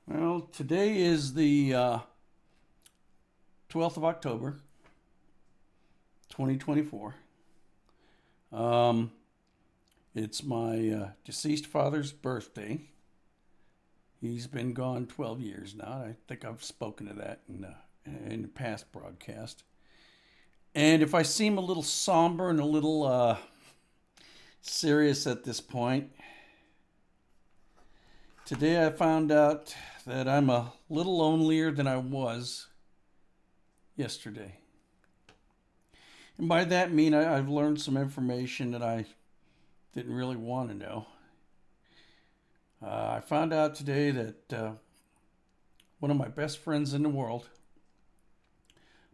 Well, today is the 12th of October, 2024. Um, it's my deceased father's birthday. He's been gone 12 years now. I think I've spoken to that in the past broadcast. And if I seem a little somber and a little serious at this point, today I found out that I'm a little lonelier than I was yesterday. And by that I mean I've learned some information that I didn't really want to know. I found out today that one of my best friends in the world,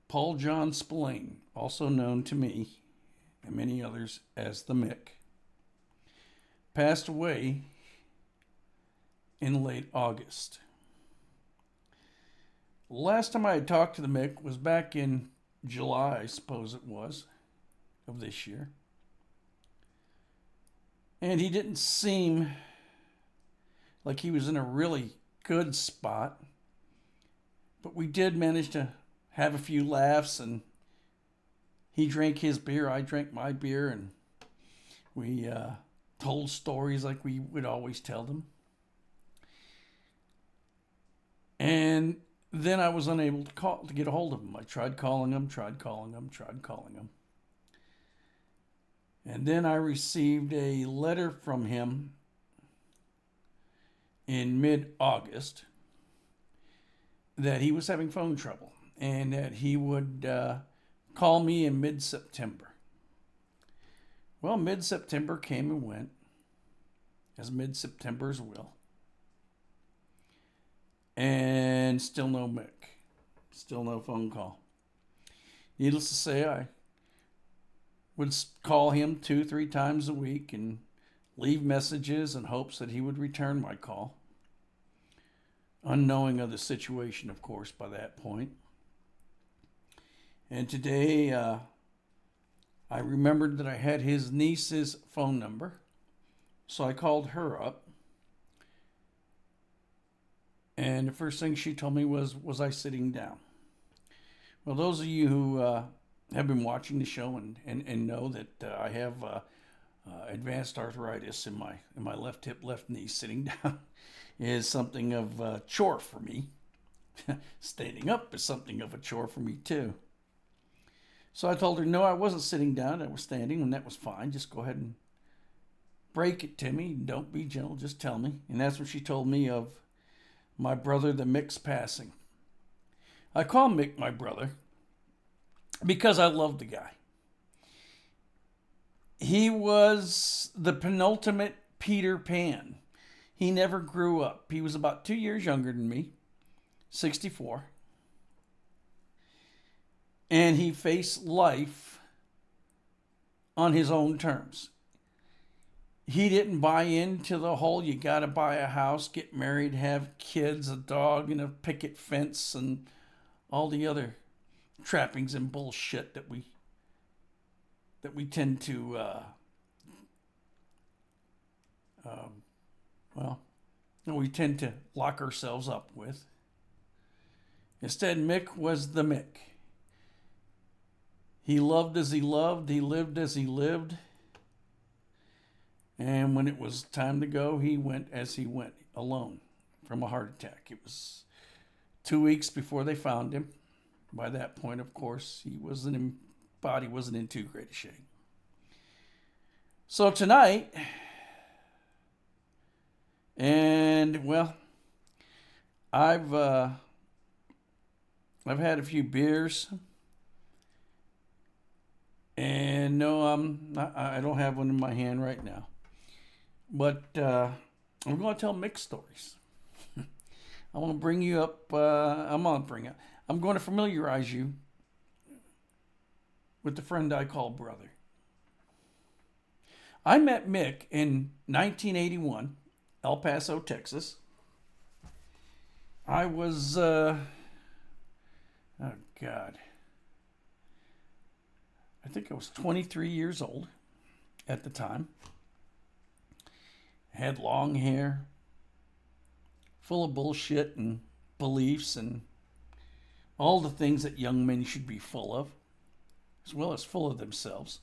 Paul John Spillane, also known to me and many others as the Mick, passed away in late August. Last time I had talked to the Mick was back in July, I suppose it was, of this year. And he didn't seem like he was in a really good spot. But we did manage to have a few laughs, and he drank his beer, I drank my beer, and we told stories like we would always tell them. And then I was unable to get a hold of him. I tried calling him. And then I received a letter from him in mid-August that he was having phone trouble and that he would call me in mid-September. Well, mid-September came and went, as mid-Septembers will. And still no Mick. Still no phone call. Needless to say, I would call him 2-3 times a week and leave messages in hopes that he would return my call. Unknowing of the situation, of course, by that point. And today, I remembered that I had his niece's phone number. So I called her up. And the first thing she told me was I sitting down? Well, those of you who have been watching the show and know that I have advanced arthritis in my left hip, left knee, sitting down is something of a chore for me. Standing up is something of a chore for me too. So I told her, no, I wasn't sitting down. I was standing, and that was fine. Just go ahead and break it to me. Don't be gentle. Just tell me. And that's when she told me of my brother, the Mick's passing. I call Mick my brother because I love the guy. He was the penultimate Peter Pan. He never grew up. He was about 2 years younger than me, 64. And he faced life on his own terms. He didn't buy into the whole you got to buy a house, get married, have kids, a dog, and a picket fence, and all the other trappings and bullshit that we tend to we tend to lock ourselves up with. Instead, Mick was the Mick. He loved as he loved. He lived as he lived. And when it was time to go, he went as he went, alone, from a heart attack. It was 2 weeks before they found him. By that point, of course, body wasn't in too great a shape. So tonight, and well, I've had a few beers, and no, I don't have one in my hand right now. But I'm going to tell Mick stories. I want to bring you up. I'm going to familiarize you with the friend I call brother. I met Mick in 1981, El Paso, Texas. I was, oh God, I think I was 23 years old at the time. Had long hair, full of bullshit and beliefs and all the things that young men should be full of, as well as full of themselves.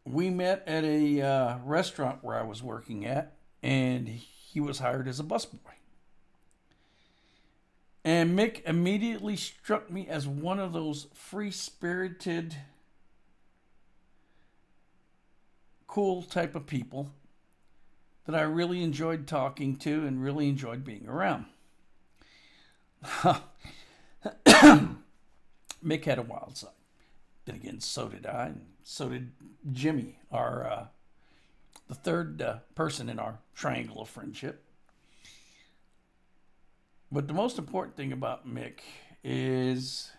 We met at a restaurant where I was working at, and he was hired as a busboy. And Mick immediately struck me as one of those free-spirited, cool type of people that I really enjoyed talking to and really enjoyed being around. Mick had a wild side. Then again, so did I, and so did Jimmy, the third person in our triangle of friendship. But the most important thing about Mick is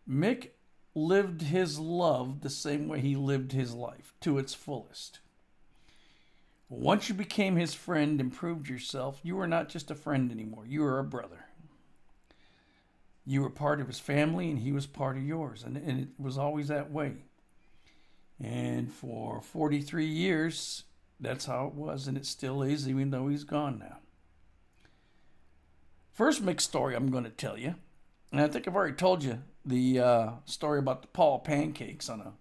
Mick lived his love the same way he lived his life, to its fullest. Once you became his friend and proved yourself, you were not just a friend anymore. You were a brother. You were part of his family and he was part of yours. And it was always that way. And for 43 years, that's how it was. And it still is, even though he's gone now. First Mick story I'm going to tell you, and I think I've already told you the story about the Paul pancakes on a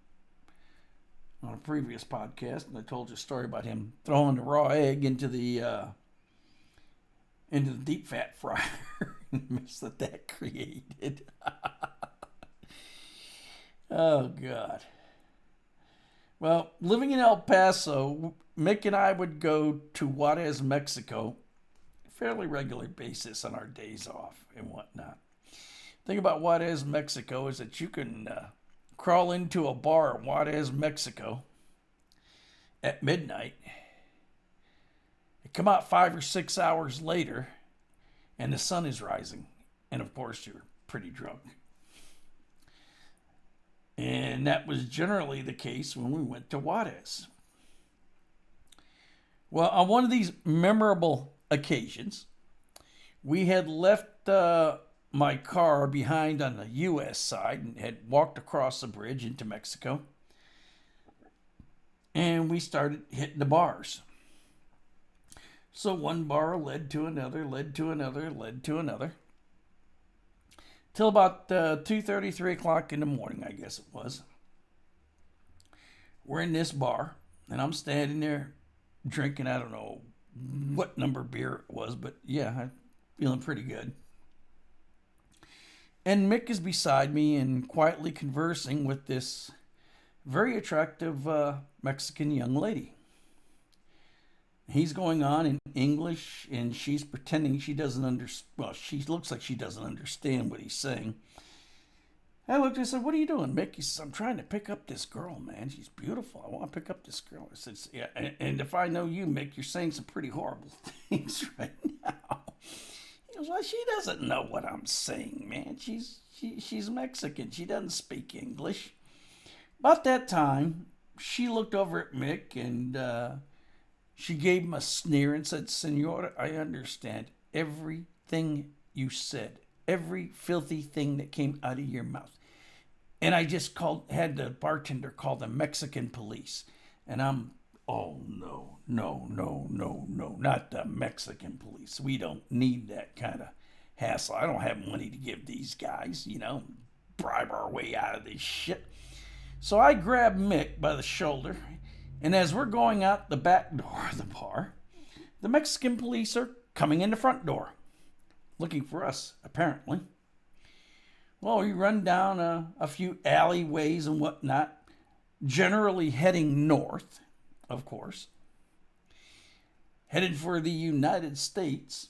previous podcast, and I told you a story about him throwing the raw egg into the deep fat fryer and the mess that created. Oh God. Well, living in El Paso, Mick and I would go to Juarez, Mexico, fairly regular basis on our days off and whatnot. The thing about Juarez, Mexico is that you can crawl into a bar in Juarez, Mexico at midnight and come out 5 or 6 hours later and the sun is rising. And of course, you're pretty drunk. And that was generally the case when we went to Juarez. Well, on one of these memorable occasions, we had left my car behind on the U.S. side and had walked across the bridge into Mexico. And we started hitting the bars. So one bar led to another, led to another, led to another. Till about 2:30, 3 o'clock in the morning, I guess it was. We're in this bar, and I'm standing there drinking, I don't know what number beer it was, but yeah, I'm feeling pretty good. And Mick is beside me and quietly conversing with this very attractive Mexican young lady. He's going on in English, and she's pretending she doesn't understand. Well, she looks like she doesn't understand what he's saying. I looked and said, "What are you doing, Mick?" He says, "I'm trying to pick up this girl, man. She's beautiful. I want to pick up this girl." I said, "Yeah, and if I know you, Mick, you're saying some pretty horrible things right now." He goes, "Well, she doesn't know what I'm saying, man. She's Mexican. She doesn't speak English." About that time, she looked over at Mick and she gave him a sneer and said, "Senora, I understand everything you said, every filthy thing that came out of your mouth. And I just had the bartender call the Mexican police." And oh, no, not the Mexican police. We don't need that kind of hassle. I don't have money to give these guys, bribe our way out of this shit. So I grabbed Mick by the shoulder, and as we're going out the back door of the bar, the Mexican police are coming in the front door, looking for us, apparently. Well, we run down a few alleyways and whatnot, generally heading north, of course, headed for the United States.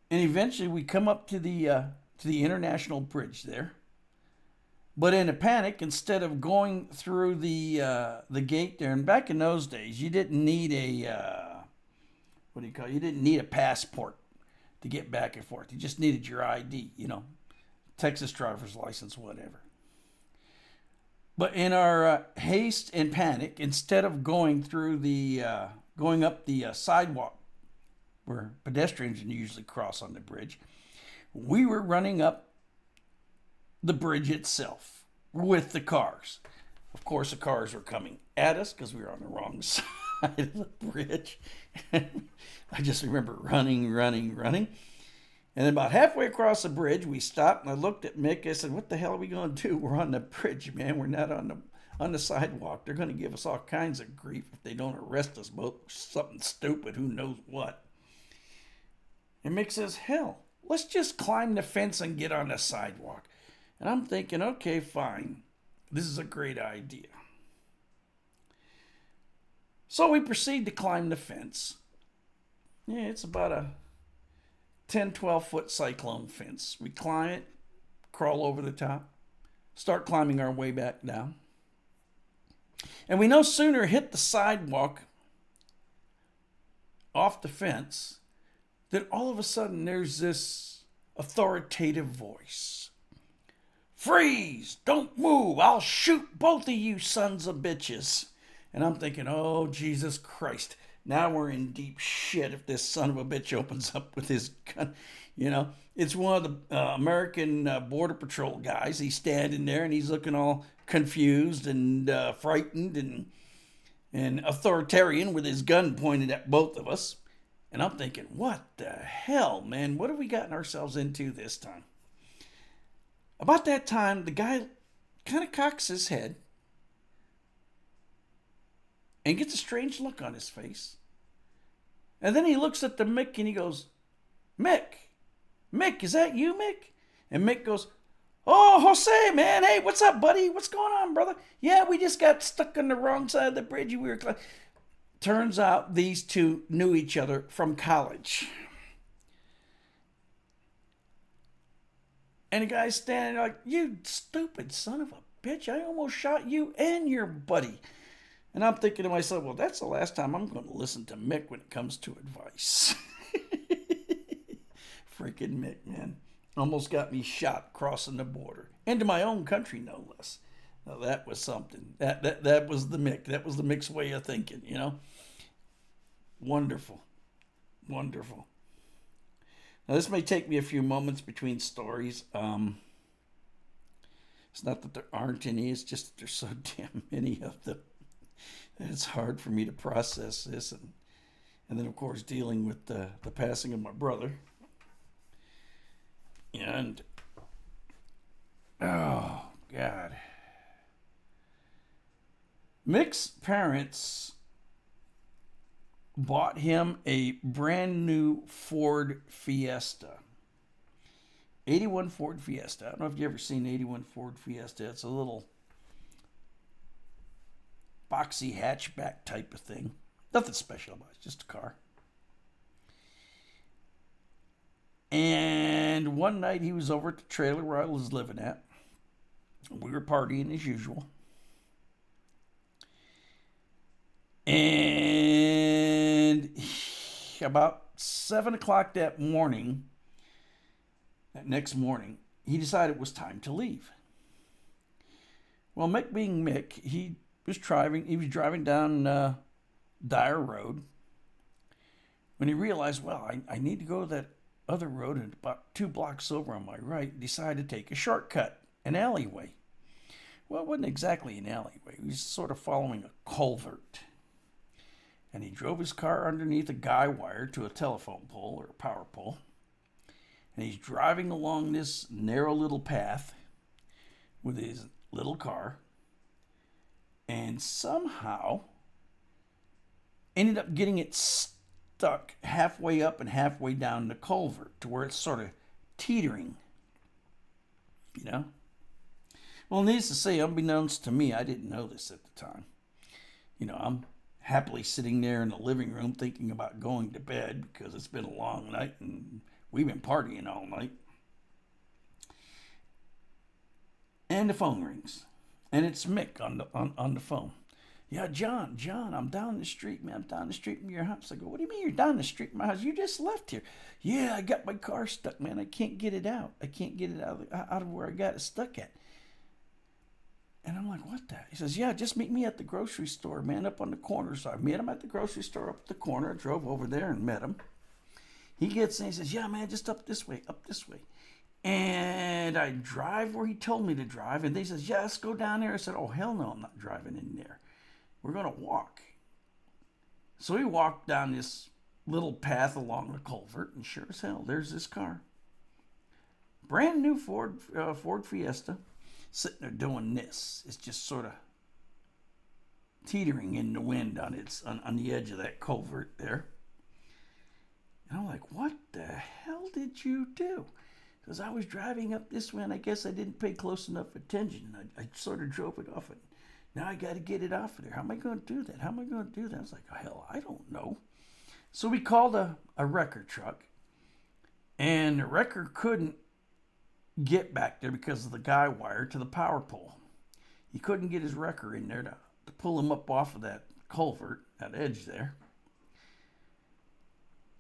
And eventually we come up to the international bridge there. But in a panic, instead of going through the gate there, and back in those days, you didn't need you didn't need a passport to get back and forth. You just needed your ID, Texas driver's license, whatever. But in our haste and panic, instead of going up the sidewalk where pedestrians usually cross on the bridge, we were running up the bridge itself with the cars. Of course, the cars were coming at us because we were on the wrong side of the bridge. I just remember running. And then about halfway across the bridge, we stopped, and I looked at Mick. I said, "What the hell are we going to do? We're on the bridge, man. We're not on the sidewalk. They're going to give us all kinds of grief if they don't arrest us both for something stupid, who knows what." And Mick says, "Hell, let's just climb the fence and get on the sidewalk." And I'm thinking, okay, fine. This is a great idea. So we proceed to climb the fence. Yeah, it's about a 10, 12-foot cyclone fence. We climb it, crawl over the top, start climbing our way back down. And we no sooner hit the sidewalk off the fence than all of a sudden there's this authoritative voice. "Freeze! Don't move! I'll shoot both of you sons of bitches." And I'm thinking, oh, Jesus Christ. Now we're in deep shit if this son of a bitch opens up with his gun. You know, it's one of the American Border Patrol guys. He's standing there and he's looking all confused and frightened and authoritarian with his gun pointed at both of us. And I'm thinking, what the hell, man? What have we gotten ourselves into this time? About that time, the guy kind of cocks his head and gets a strange look on his face. And then he looks at the Mick and he goes, Mick, is that you, Mick? And Mick goes, "Oh, Jose, man, hey, what's up, buddy? What's going on, brother? Yeah, we just got stuck on the wrong side of the bridge. We were Turns out these two knew each other from college. And the guy's standing there like, "You stupid son of a bitch, I almost shot you and your buddy." And I'm thinking to myself, well, that's the last time I'm going to listen to Mick when it comes to advice. Freaking Mick, man. Almost got me shot crossing the border. Into my own country, no less. Now, that was something. That was the Mick. That was the Mick's way of thinking, you know. Wonderful. Wonderful. Now, this may take me a few moments between stories. It's not that there aren't any. It's just that there's so damn many of them. And it's hard for me to process this. And then, of course, dealing with the passing of my brother. And, oh, God. Mick's parents bought him a brand new Ford Fiesta. 81 Ford Fiesta. I don't know if you've ever seen 81 Ford Fiesta. It's a little boxy hatchback type of thing. Nothing special about it, just a car. And one night he was over at the trailer where I was living at. We were partying as usual. And about 7 o'clock that next morning, he decided it was time to leave. Well, Mick being Mick, he was driving down Dyer Road when he realized, well, I need to go to that other road, and about 2 blocks over on my right, decided to take a shortcut, an alleyway. Well, it wasn't exactly an alleyway. He was sort of following a culvert. And he drove his car underneath a guy wire to a telephone pole or a power pole. And he's driving along this narrow little path with his little car. And somehow ended up getting it stuck halfway up and halfway down the culvert to where it's sort of teetering. You know? Well, needless to say, unbeknownst to me, I didn't know this at the time. You know, I'm happily sitting there in the living room thinking about going to bed because it's been a long night and we've been partying all night. And the phone rings. And it's Mick on the phone. "Yeah, John, I'm down the street, man. I'm down the street from your house." I go, "What do you mean you're down the street from my house? You just left here." "Yeah, I got my car stuck, man. I can't get it out. I can't get it out of where I got it stuck at." And I'm like, "What the?" He says, "Yeah, just meet me at the grocery store, man, up on the corner." So I met him at the grocery store up at the corner. I drove over there and met him. He gets in, he says, "Yeah, man, just up this way. And I drive where he told me to drive, and they says, yeah, let's go down there. I said, oh, hell no, I'm not driving in there. We're going to walk. So we walked down this little path along the culvert, and sure as hell, there's this car. Brand new Ford Fiesta, sitting there doing this. It's just sort of teetering in the wind on the edge of that culvert there. And I'm like, what the hell did you do? Because I was driving up this way, and I guess I didn't pay close enough attention. I sort of drove it off, and now I got to get it off of there. How am I going to do that? How am I going to do that? I was like, oh, hell, I don't know. So we called a wrecker truck, and the wrecker couldn't get back there because of the guy wire to the power pole. He couldn't get his wrecker in there to pull him up off of that culvert, that edge there.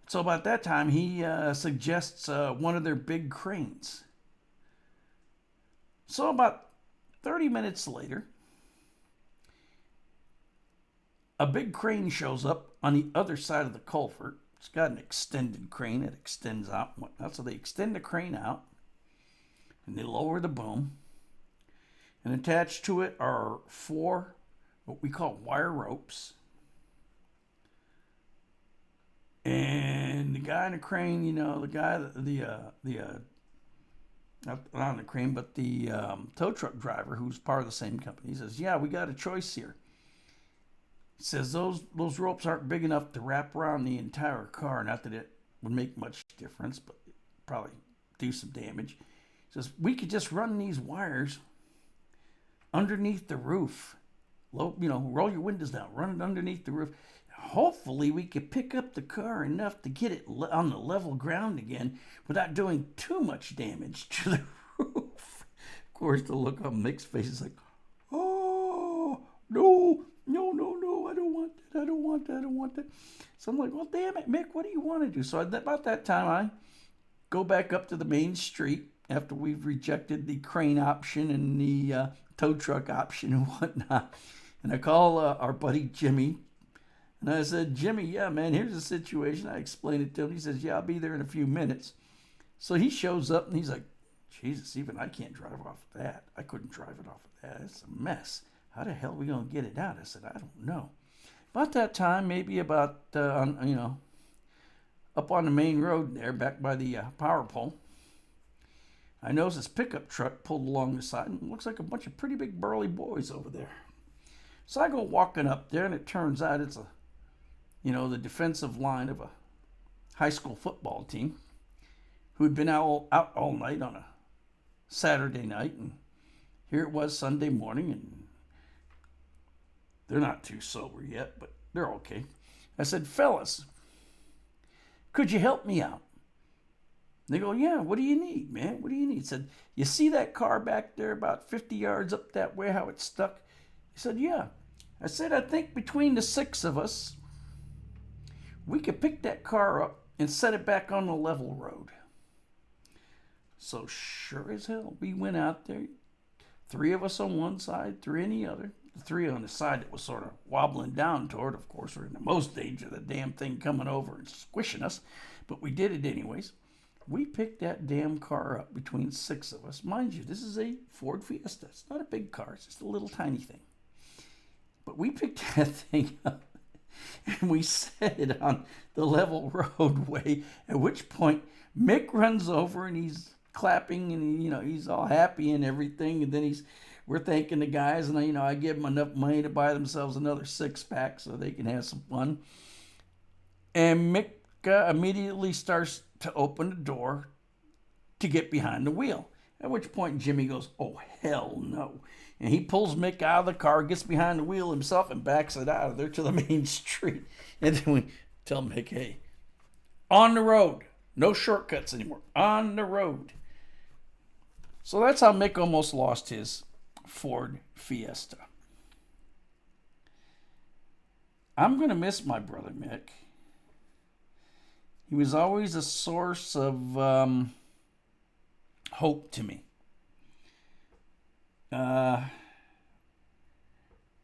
So about that time, he suggests one of their big cranes. So about 30 minutes later, a big crane shows up on the other side of the culvert. It's got an extended crane that extends out and whatnot. So they extend the crane out, and they lower the boom. And attached to it are 4 what we call wire ropes. And the guy in the crane, the guy, not on the crane, but the tow truck driver, who's part of the same company, he says, yeah, we got a choice here. He says those ropes aren't big enough to wrap around the entire car. Not that it would make much difference, but probably do some damage. He says, we could just run these wires underneath the roof. Roll your windows down, run it underneath the roof. Hopefully we could pick up the car enough to get it on the level ground again without doing too much damage to the roof. Of course, the look on Mick's face is like, oh, no, I don't want that. So I'm like, well, damn it, Mick, what do you want to do? So about that time, I go back up to the main street after we've rejected the crane option and the tow truck option and whatnot. And I call our buddy Jimmy. And I said, Jimmy, yeah, man, here's the situation. I explained it to him. He says, yeah, I'll be there in a few minutes. So he shows up and he's like, Jesus, even I can't drive off of that. I couldn't drive it off of that. It's a mess. How the hell are we going to get it out? I said, I don't know. About that time, maybe about, up on the main road there, back by the power pole, I noticed this pickup truck pulled along the side, and it looks like a bunch of pretty big burly boys over there. So I go walking up there, and it turns out it's the defensive line of a high school football team who'd been out all night on a Saturday night, and here it was Sunday morning, and they're not too sober yet, but they're okay. I said, fellas, could you help me out? They go, yeah, what do you need, man? What do you need? I said, you see that car back there about 50 yards up that way, how it's stuck? He said, yeah. I said, I think between the 6 of us, we could pick that car up and set it back on the level road. So sure as hell, we went out there, 3 of us on one side, 3 on the other. The 3 on the side that was sort of wobbling down toward, of course, were in the most danger of the damn thing coming over and squishing us, but we did it anyways. We picked that damn car up between 6 of us. Mind you, this is a Ford Fiesta. It's not a big car. It's just a little tiny thing. But we picked that thing up and we set it on the level roadway, at which point Mick runs over and he's clapping and, he's all happy and everything. And then we're thanking the guys, and I give them enough money to buy themselves another 6-pack so they can have some fun. And Mick immediately starts to open the door to get behind the wheel. At which point Jimmy goes, oh, hell no. And he pulls Mick out of the car, gets behind the wheel himself, and backs it out of there to the main street. And then we tell Mick, hey, on the road. No shortcuts anymore. On the road. So that's how Mick almost lost his Ford Fiesta. I'm going to miss my brother Mick. He was always a source of hope to me.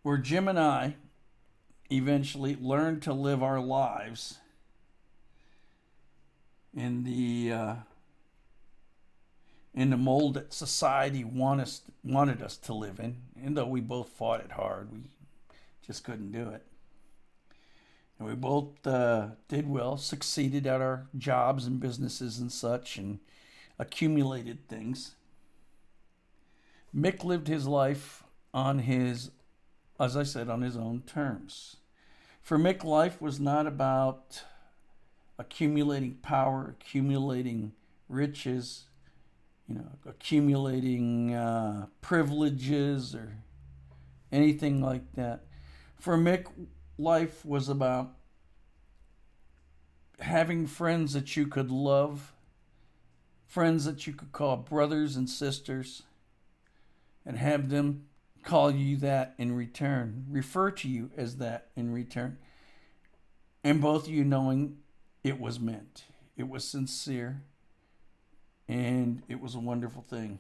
Where Jim and I eventually learned to live our lives in the in the mold that society wanted us to live in. And though we both fought it hard, we just couldn't do it. And we both did well, succeeded at our jobs and businesses and such, and accumulated things. Mick lived his life on his, as I said, on his own terms. For Mick, life was not about accumulating power, accumulating riches, accumulating privileges or anything like that. For Mick, life was about having friends that you could love, friends that you could call brothers and sisters, and have them call you that in return, refer to you as that in return, and both of you knowing it was meant, it was sincere, and it was a wonderful thing.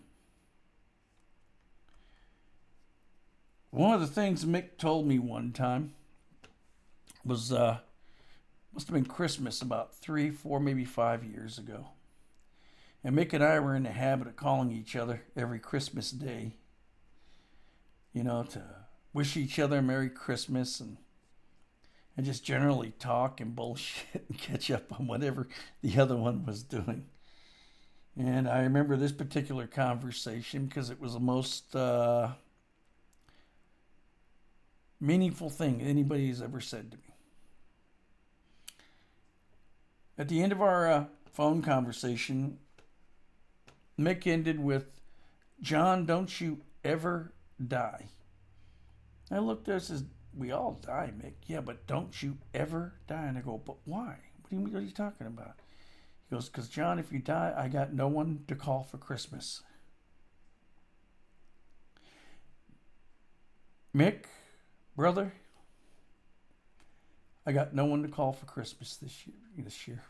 One of the things Mick told me one time was must have been Christmas about 3, 4, maybe 5 years ago. And Mick and I were in the habit of calling each other every Christmas day, to wish each other a Merry Christmas and just generally talk and bullshit and catch up on whatever the other one was doing. And I remember this particular conversation because it was the most meaningful thing anybody has ever said to me. At the end of our phone conversation, Mick ended with, "John, don't you ever die." I looked at us and said, "We all die, Mick." "Yeah, but don't you ever die." And I go, "But why? What are you talking about?" He goes, "Because, John, if you die, I got no one to call for Christmas." Mick, brother, I got no one to call for Christmas this year.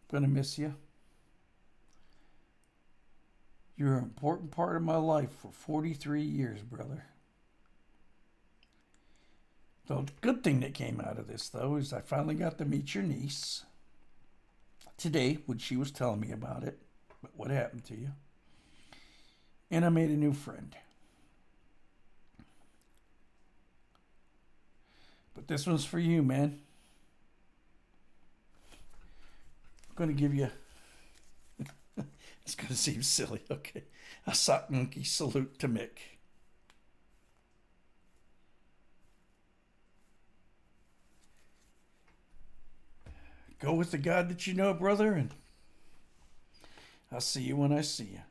I'm going to miss you. You're an important part of my life for 43 years, brother. The good thing that came out of this, though, is I finally got to meet your niece today when she was telling me about it, what happened to you. And I made a new friend. But this one's for you, man. I'm going to give you... It's going to seem silly, okay. A sock monkey salute to Mick. Go with the God that you know, brother, and I'll see you when I see you.